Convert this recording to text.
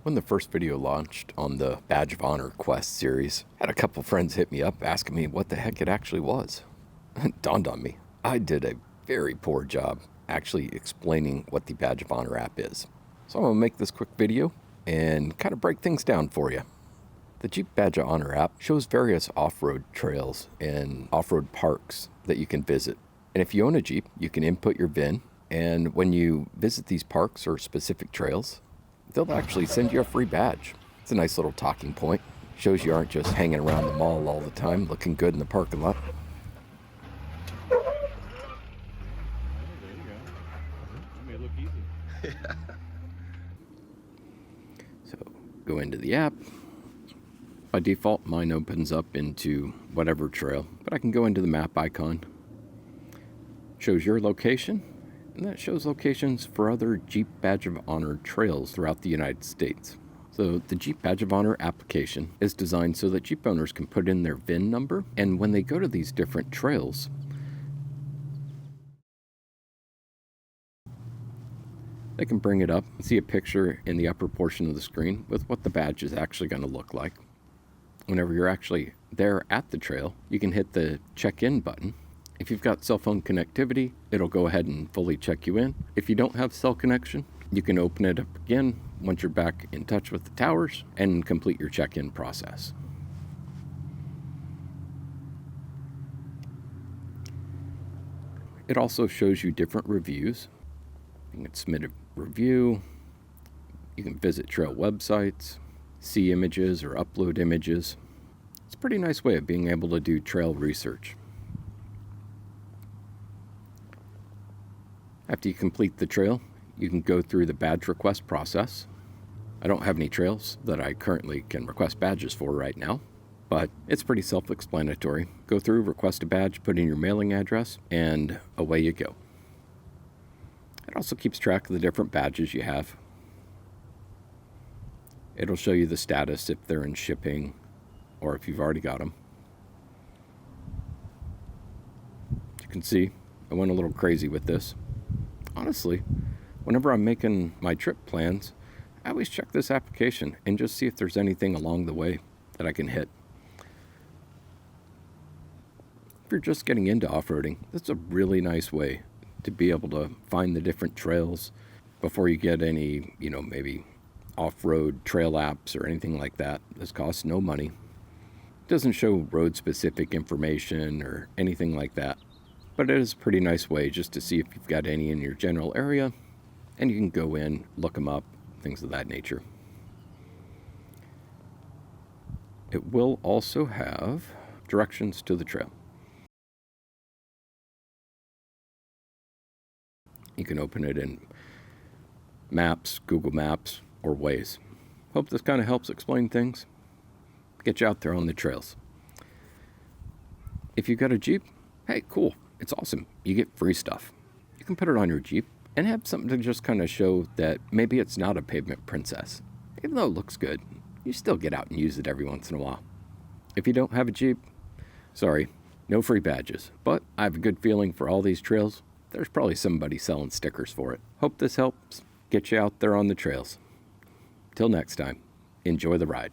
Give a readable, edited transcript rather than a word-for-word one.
When the first video launched on the Badge of Honor Quest series, I had a couple friends hit me up asking me what the heck it actually was. It dawned on me, I did a very poor job actually explaining what the Badge of Honor app is. So I'm going to make this quick video and kind of break things down for you. The Jeep Badge of Honor app shows various off-road trails and off-road parks that you can visit. And if you own a Jeep, you can input your VIN, and when you visit these parks or specific trails, they'll actually send you a free badge. It's a nice little talking point. Shows you aren't just hanging around the mall all the time looking good in the parking lot. There you go. That made it look easy. So go into the app. By default, mine opens up into whatever trail, but I can go into the map icon. Shows your location, and that shows locations for other Jeep Badge of Honor trails throughout the United States. So the Jeep Badge of Honor application is designed so that Jeep owners can put in their VIN number, and when they go to these different trails, they can bring it up and see a picture in the upper portion of the screen with what the badge is actually going to look like. Whenever you're actually there at the trail, you can hit the check-in button. If you've got cell phone connectivity, it'll go ahead and fully check you in. If you don't have cell connection, you can open it up again once you're back in touch with the towers and complete your check-in process. It also shows you different reviews. You can submit a review, you can visit trail websites, see images or upload images. It's a pretty nice way of being able to do trail research. After you complete the trail, you can go through the badge request process. I don't have any trails that I currently can request badges for right now, but it's pretty self-explanatory. Go through, request a badge, put in your mailing address, and away you go. It also keeps track of the different badges you have. It'll show you the status if they're in shipping or if you've already got them. As you can see, I went a little crazy with this. Honestly, whenever I'm making my trip plans, I always check this application and just see if there's anything along the way that I can hit. If you're just getting into off-roading, that's a really nice way to be able to find the different trails before you get any, maybe off-road trail apps or anything like that. This costs no money. It doesn't show road-specific information or anything like that, but it is a pretty nice way just to see if you've got any in your general area, and you can go in, look them up, things of that nature. It will also have directions to the trail. You can open it in Maps, Google Maps, or Waze. Hope this kind of helps explain things. Get you out there on the trails. If you've got a Jeep, hey, cool. It's awesome. You get free stuff. You can put it on your Jeep and have something to just kind of show that maybe it's not a pavement princess. Even though it looks good, you still get out and use it every once in a while. If you don't have a Jeep, sorry, no free badges. But I have a good feeling for all these trails. There's probably somebody selling stickers for it. Hope this helps get you out there on the trails. Till next time, enjoy the ride.